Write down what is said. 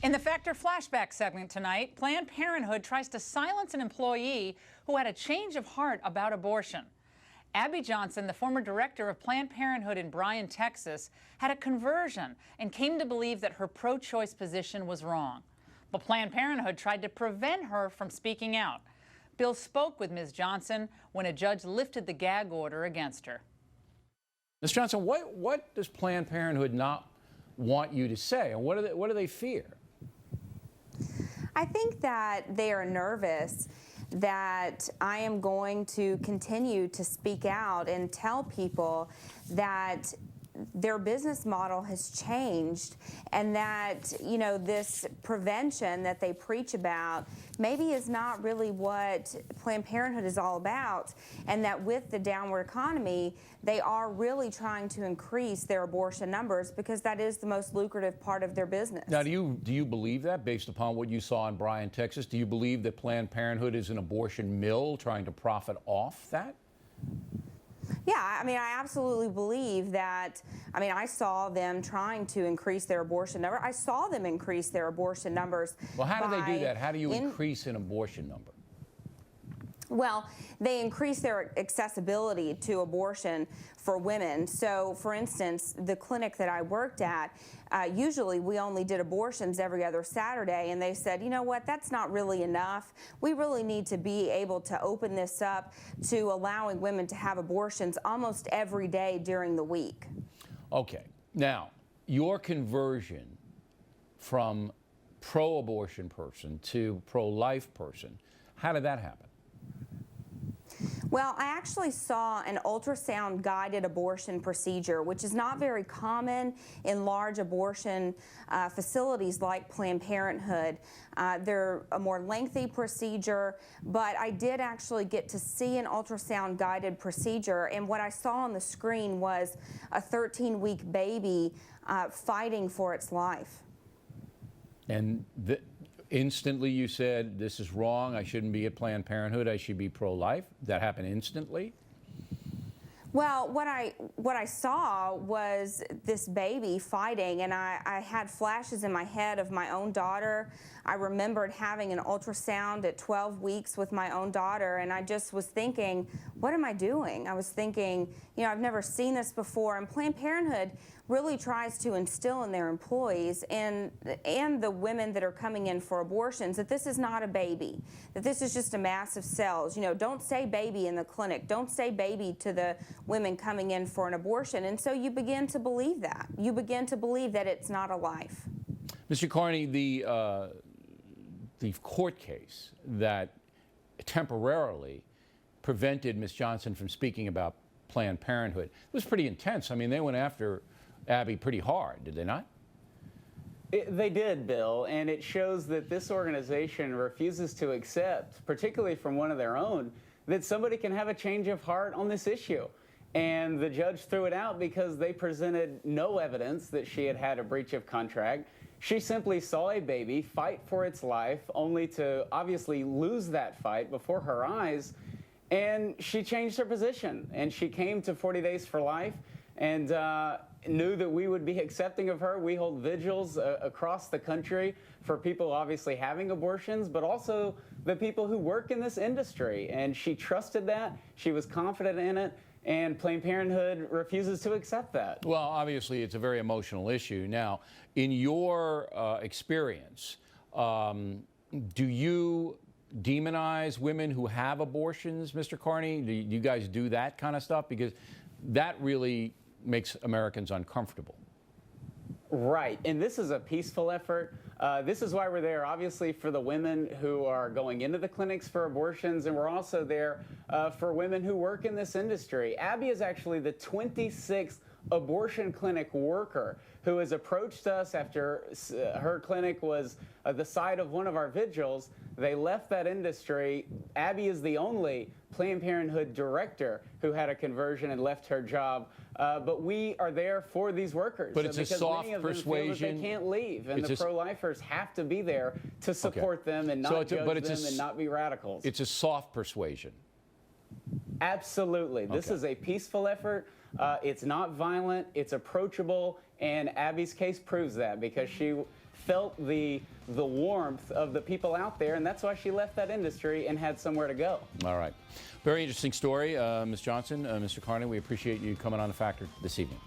In the Factor Flashback segment tonight, Planned Parenthood tries to silence an employee who had a change of heart about abortion. Abby Johnson, the former director of Planned Parenthood in Bryan, Texas, had a conversion and came to believe that her pro-choice position was wrong. But Planned Parenthood tried to prevent her from speaking out. Bill spoke with Ms. Johnson when a judge lifted the gag order against her. Ms. Johnson, what does Planned Parenthood not want you to say, and what do they fear? I think that they are nervous that I am going to continue to speak out and tell people that their business model has changed and that, you know, this prevention that they preach about maybe is not really what Planned Parenthood is all about, and that with the downward economy, they are really trying to increase their abortion numbers because that is the most lucrative part of their business. Now, do you believe that based upon what you saw in Bryan, Texas? Do you believe that Planned Parenthood is an abortion mill trying to profit off that? Yeah, I mean, I absolutely believe that. I mean, I saw them trying to increase their abortion number. I saw them increase their abortion numbers. Well, how do they do that? How do you increase an abortion number? Well, they increase their accessibility to abortion for women. So, for instance, the clinic that I worked at, usually we only did abortions every other Saturday, and they said, you know what, that's not really enough. We really need to be able to open this up to allowing women to have abortions almost every day during the week. Okay. Now, your conversion from pro-abortion person to pro-life person, how did that happen? Well, I actually saw an ultrasound-guided abortion procedure, which is not very common in large abortion facilities like Planned Parenthood. They're a more lengthy procedure, but I did actually get to see an ultrasound-guided procedure, and what I saw on the screen was a 13-week baby fighting for its life. And instantly you said, this is wrong, I shouldn't be at Planned Parenthood, I should be pro-life? That happened instantly? Well, what I saw was this baby fighting, and I had flashes in my head of my own daughter. I remembered having an ultrasound at 12 weeks with my own daughter, and I just was thinking, what am I doing? I was thinking, you know, I've never seen this before, and Planned Parenthood really tries to instill in their employees and the women that are coming in for abortions that this is not a baby, that this is just a mass of cells. You know, don't say baby in the clinic. Don't say baby to the women coming in for an abortion. And so you begin to believe that. You begin to believe that it's not a life. Mr. Carney, the court case that temporarily prevented Ms. Johnson from speaking about Planned Parenthood was pretty intense. I mean, they went after Abby pretty hard, did they not? They did, Bill, and it shows that this organization refuses to accept, particularly from one of their own, that somebody can have a change of heart on this issue. And the judge threw it out because they presented no evidence that she had had a breach of contract. She simply saw a baby fight for its life, only to obviously lose that fight before her eyes, and she changed her position. And she came to 40 Days for Life and knew that we would be accepting of her. We hold vigils across the country for people obviously having abortions, but also the people who work in this industry. And she trusted that. She was confident in it. And Planned Parenthood refuses to accept that. Well, obviously, it's a very emotional issue. Now, in your experience, do you demonize women who have abortions, Mr. Carney? Do you guys do that kind of stuff? Because that really makes Americans uncomfortable. Right, and this is a peaceful effort. This is why we're there, obviously, for the women who are going into the clinics for abortions, and we're also there for women who work in this industry. Abby is actually the 26th abortion clinic worker who has approached us after her clinic was the site of one of our vigils. They left that industry. Abby is the only Planned Parenthood director who had a conversion and left her job. But we are there for these workers. But it's a soft persuasion. Feel that they can't leave, and the pro-lifers have to be there to support them and not judge them and not be radicals. It's a soft persuasion. Absolutely. This is a peaceful effort. It's not violent. It's approachable. And Abby's case proves that because she felt the warmth of the people out there, and that's why she left that industry and had somewhere to go. All right. Very interesting story, Ms. Johnson, Mr. Carney. We appreciate you coming on The Factor this evening.